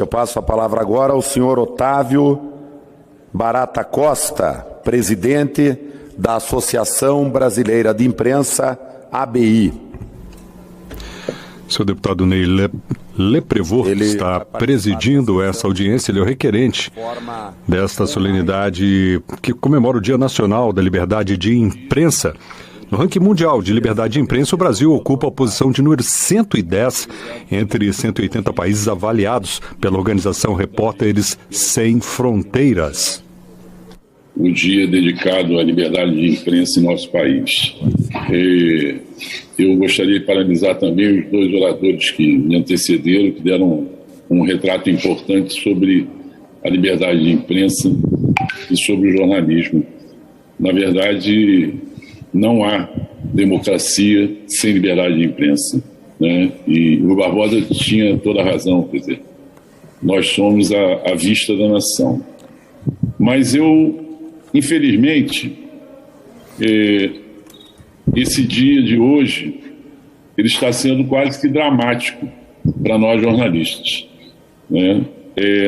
Eu passo a palavra agora ao senhor Otávio Barata Costa, presidente da Associação Brasileira de Imprensa, ABI. Senhor deputado Ney Leprevot está presidindo essa audiência. Ele é o requerente desta solenidade que comemora o Dia Nacional da Liberdade de Imprensa. No ranking mundial de liberdade de imprensa, o Brasil ocupa a posição de número 110 entre 180 países avaliados pela organização Repórteres Sem Fronteiras. O dia dedicado à liberdade de imprensa em nosso país. Eu gostaria de parabenizar também os dois oradores que me antecederam, que deram um retrato importante sobre a liberdade de imprensa e sobre o jornalismo. Na verdade, não há democracia sem liberdade de imprensa, né? E o Barbosa tinha toda a razão, quer dizer, nós somos a vista da nação. Mas infelizmente, esse dia de hoje, ele está sendo quase que dramático para nós jornalistas, né?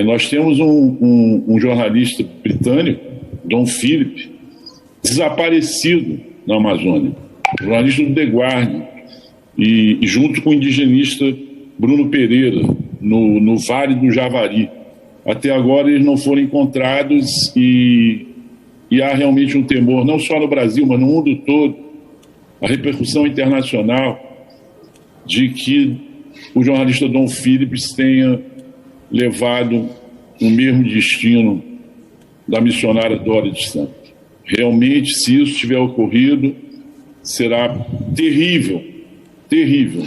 Nós temos um jornalista britânico, Dom Philip, desaparecido na Amazônia, jornalista do The Guardian, e junto com o indigenista Bruno Pereira, no Vale do Javari. Até agora eles não foram encontrados e há realmente um temor, não só no Brasil, mas no mundo todo, a repercussão internacional de que o jornalista Dom Phillips tenha levado o mesmo destino da missionária Dorothy Santos. Realmente, se isso tiver ocorrido, será terrível, terrível.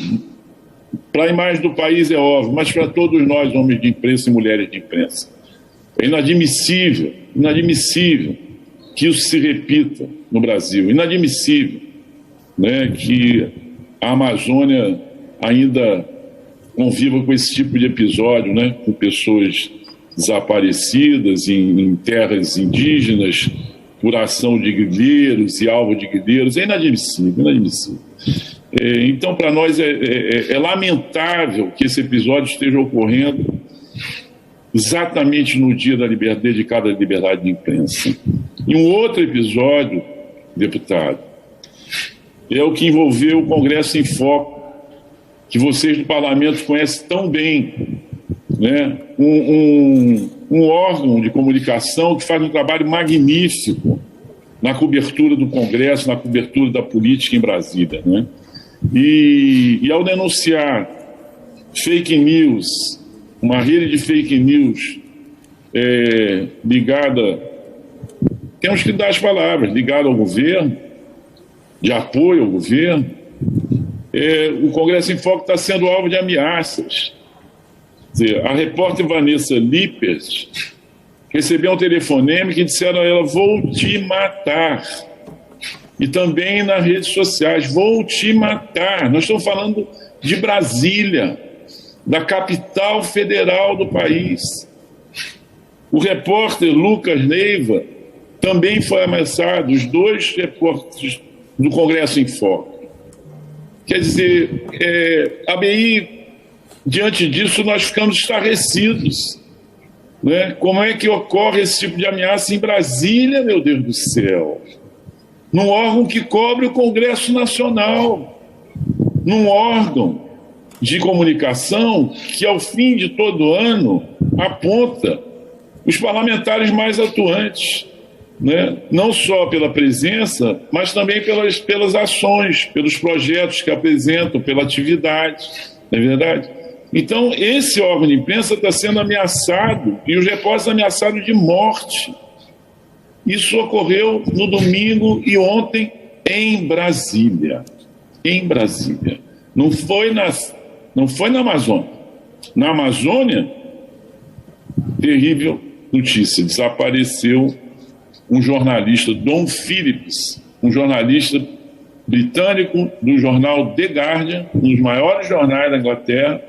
Para a imagem do país é óbvio, mas para todos nós, homens de imprensa e mulheres de imprensa. É inadmissível, inadmissível que isso se repita no Brasil. Inadmissível, né, que a Amazônia ainda conviva com esse tipo de episódio, né, com pessoas desaparecidas em terras indígenas, por ação de grileiros e alvo de grileiros. É inadmissível, inadmissível. Então, para nós é lamentável que esse episódio esteja ocorrendo exatamente no dia da liberdade, dedicado à liberdade de imprensa. E um outro episódio, deputado, é o que envolveu o Congresso em Foco, que vocês do Parlamento conhecem tão bem, né? Um órgão de comunicação que faz um trabalho magnífico na cobertura do Congresso, na cobertura da política em Brasília, né? E ao denunciar fake news, uma rede de fake news ligada, temos que dar as palavras, ligada ao governo, de apoio ao governo, o Congresso em Foco está sendo alvo de ameaças. Quer dizer, a repórter Vanessa Lippert recebeu um telefonema que disseram a ela: vou te matar. E também nas redes sociais: vou te matar. Nós estamos falando de Brasília, da capital federal do país. O repórter Lucas Neiva também foi ameaçado, os dois repórteres do Congresso em Foco. Quer dizer, a BI, diante disso, nós ficamos estarrecidos, né? Como é que ocorre esse tipo de ameaça em Brasília, meu Deus do céu? Num órgão que cobre o Congresso Nacional, num órgão de comunicação que, ao fim de todo ano, aponta os parlamentares mais atuantes, né? Não só pela presença, mas também pelas ações, pelos projetos que apresentam, pela atividade, não é verdade? Então, esse órgão de imprensa está sendo ameaçado, e os repórteres ameaçados de morte. Isso ocorreu no domingo e ontem em Brasília. Em Brasília. Não foi na Amazônia. Na Amazônia, terrível notícia: desapareceu um jornalista, Dom Phillips, um jornalista britânico do jornal The Guardian, um dos maiores jornais da Inglaterra,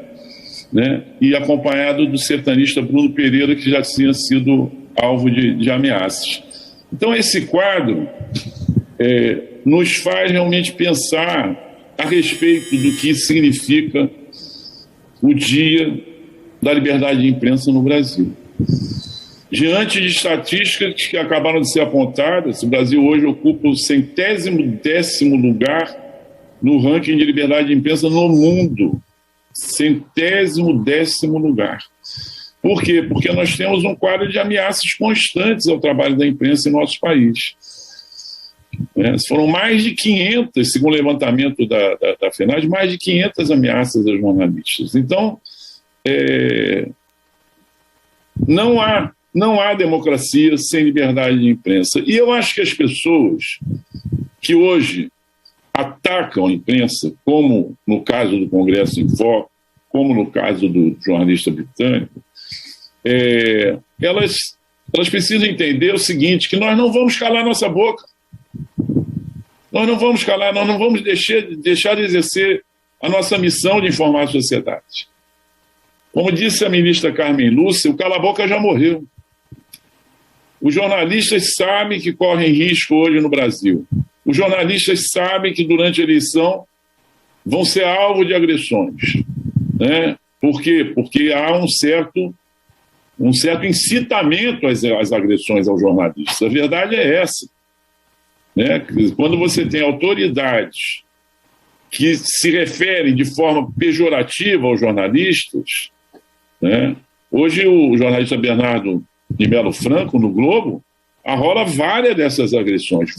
né? E acompanhado do sertanista Bruno Pereira, que já tinha sido alvo de ameaças. Então, esse quadro nos faz realmente pensar a respeito do que significa o dia da liberdade de imprensa no Brasil. Diante de estatísticas que acabaram de ser apontadas, o Brasil hoje ocupa o 110º lugar no ranking de liberdade de imprensa no mundo. 110º lugar. Por quê? Porque nós temos um quadro de ameaças constantes ao trabalho da imprensa em nosso país. Foram mais de 500, segundo o levantamento da FENAD, mais de 500 ameaças aos jornalistas. Então, não há democracia sem liberdade de imprensa. E eu acho que as pessoas que hoje atacam a imprensa, como no caso do Congresso em Foco, como no caso do jornalista britânico, elas precisam entender o seguinte, que nós não vamos calar nossa boca. Nós não vamos calar, nós não vamos deixar de exercer a nossa missão de informar a sociedade. Como disse a ministra Carmen Lúcia, o cala-boca já morreu. Os jornalistas sabem que correm risco hoje no Brasil. Os jornalistas sabem que durante a eleição vão ser alvo de agressões. Né? Por quê? Porque há um certo incitamento às agressões aos jornalistas. A verdade é essa. Né? Quando você tem autoridades que se referem de forma pejorativa aos jornalistas, né? Hoje o jornalista Bernardo de Melo Franco, no Globo, arrola várias dessas agressões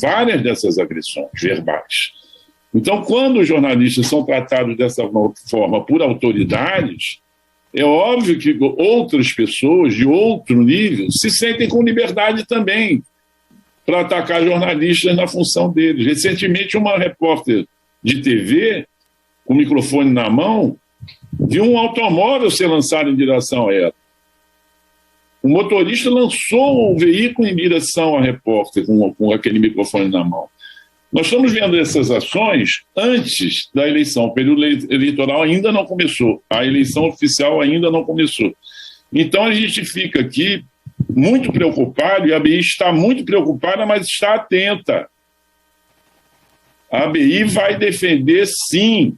verbais. Então, quando os jornalistas são tratados dessa forma por autoridades, é óbvio que outras pessoas de outro nível se sentem com liberdade também para atacar jornalistas na função deles. Recentemente, uma repórter de TV, com o microfone na mão, viu um automóvel ser lançado em direção a ela. O motorista lançou o veículo em direção à repórter com aquele microfone na mão. Nós estamos vendo essas ações antes da eleição. O período eleitoral ainda não começou. A eleição oficial ainda não começou. Então a gente fica aqui muito preocupado, e a ABI está muito preocupada, mas está atenta. A ABI vai defender, sim,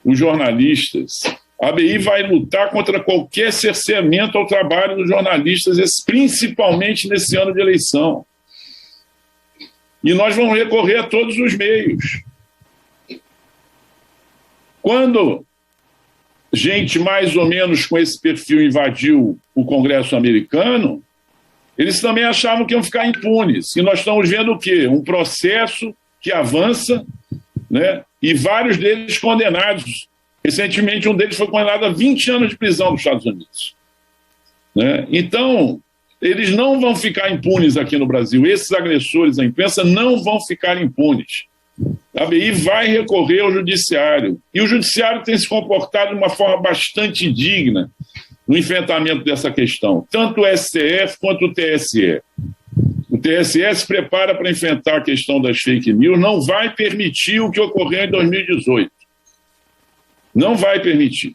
os jornalistas. A ABI vai lutar contra qualquer cerceamento ao trabalho dos jornalistas, principalmente nesse ano de eleição. E nós vamos recorrer a todos os meios. Quando gente mais ou menos com esse perfil invadiu o Congresso americano, eles também achavam que iam ficar impunes. E nós estamos vendo o quê? Um processo que avança, né? E vários deles condenados. Recentemente, um deles foi condenado a 20 anos de prisão nos Estados Unidos. Né? Então, eles não vão ficar impunes aqui no Brasil. Esses agressores à imprensa não vão ficar impunes. A ABI vai recorrer ao Judiciário. E o Judiciário tem se comportado de uma forma bastante digna no enfrentamento dessa questão. Tanto o STF quanto o TSE. O TSE se prepara para enfrentar a questão das fake news, não vai permitir o que ocorreu em 2018. Não vai permitir.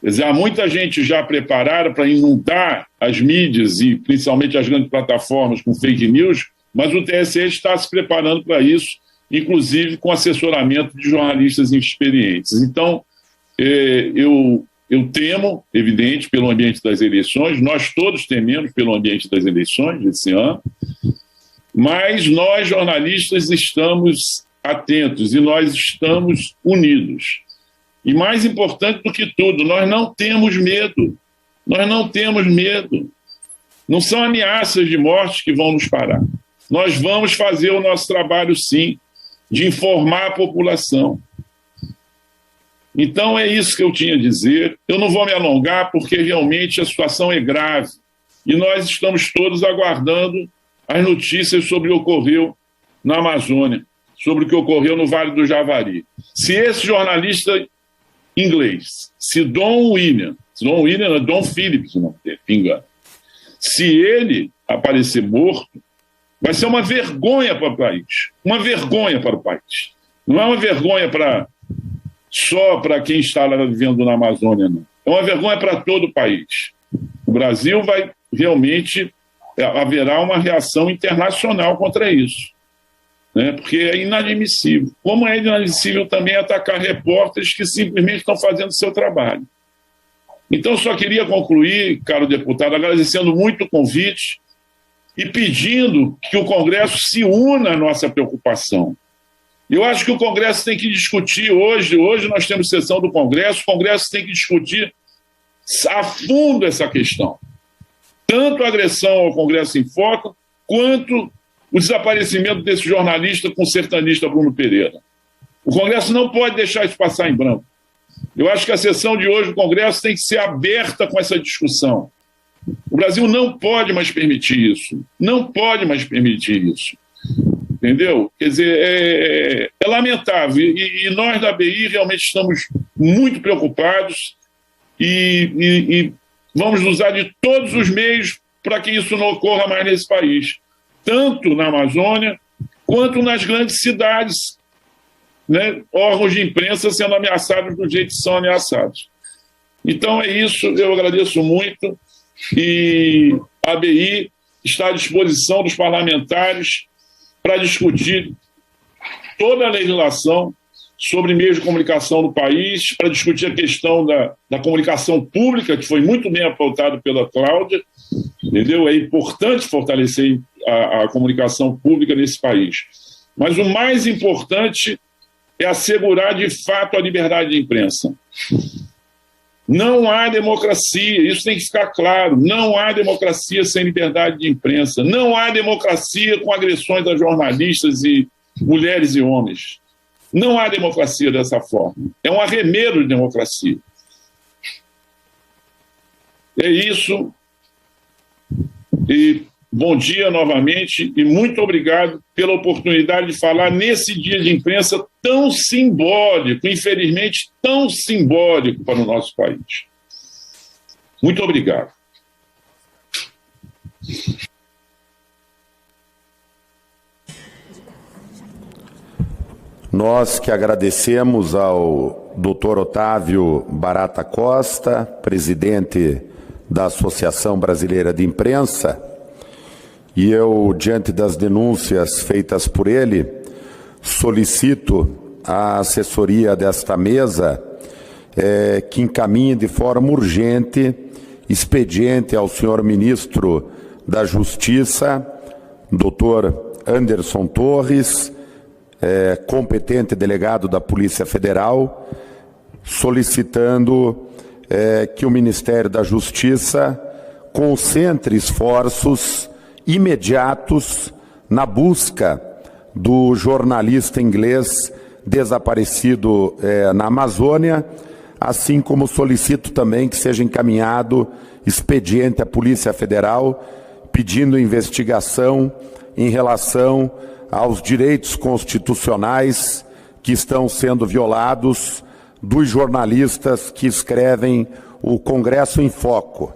Quer dizer, há muita gente já preparada para inundar as mídias e principalmente as grandes plataformas com fake news, mas o TSE está se preparando para isso, inclusive com assessoramento de jornalistas experientes. Então, eu temo, evidente, pelo ambiente das eleições, nós todos tememos pelo ambiente das eleições desse ano, mas nós, jornalistas, estamos atentos e nós estamos unidos. E mais importante do que tudo, nós não temos medo. Nós não temos medo. Não são ameaças de morte que vão nos parar. Nós vamos fazer o nosso trabalho, sim, de informar a população. Então é isso que eu tinha a dizer. Eu não vou me alongar porque realmente a situação é grave. E nós estamos todos aguardando as notícias sobre o que ocorreu na Amazônia, sobre o que ocorreu no Vale do Javari. Se esse jornalista inglês, se Don Phillips, não tem, engano, se ele aparecer morto, vai ser uma vergonha para o país. Uma vergonha para o país. Não é uma vergonha só para quem está lá vivendo na Amazônia, não. É uma vergonha para todo o país. O Brasil vai realmente... haverá uma reação internacional contra isso. Né? Porque é inadmissível. Como é inadmissível também atacar repórteres que simplesmente estão fazendo o seu trabalho. Então, só queria concluir, caro deputado, agradecendo muito o convite e pedindo que o Congresso se una à nossa preocupação. Eu acho que o Congresso tem que discutir hoje nós temos sessão do Congresso, o Congresso tem que discutir a fundo essa questão. Tanto a agressão ao Congresso em Foco, quanto o desaparecimento desse jornalista consertanista Bruno Pereira. O Congresso não pode deixar isso passar em branco. Eu acho que a sessão de hoje do Congresso tem que ser aberta com essa discussão. O Brasil não pode mais permitir isso. Não pode mais permitir isso. Entendeu? Quer dizer, é lamentável. E nós da ABI realmente estamos muito preocupados e vamos usar de todos os meios para que isso não ocorra mais nesse país. Tanto na Amazônia, quanto nas grandes cidades, né? Órgãos de imprensa sendo ameaçados do jeito que são ameaçados. Então é isso, eu agradeço muito e a ABI está à disposição dos parlamentares para discutir toda a legislação sobre meios de comunicação do país, para discutir a questão da comunicação pública, que foi muito bem apontada pela Cláudia, entendeu? É importante fortalecer a comunicação pública nesse país. Mas o mais importante é assegurar de fato a liberdade de imprensa. Não há democracia, isso tem que ficar claro, não há democracia sem liberdade de imprensa, não há democracia com agressões a jornalistas e mulheres e homens. Não há democracia dessa forma. É um arremedo de democracia. É isso. E bom dia novamente e muito obrigado pela oportunidade de falar nesse dia de imprensa tão simbólico, infelizmente tão simbólico para o nosso país. Muito obrigado. Nós que agradecemos ao Dr. Otávio Barata Costa, presidente da Associação Brasileira de Imprensa, e eu, diante das denúncias feitas por ele, solicito à assessoria desta mesa que encaminhe de forma urgente expediente ao senhor ministro da Justiça, Dr. Anderson Torres, competente delegado da Polícia Federal, solicitando que o Ministério da Justiça concentre esforços imediatos na busca do jornalista inglês desaparecido na Amazônia, assim como solicito também que seja encaminhado expediente à Polícia Federal pedindo investigação em relação aos direitos constitucionais que estão sendo violados dos jornalistas que escrevem o Congresso em Foco.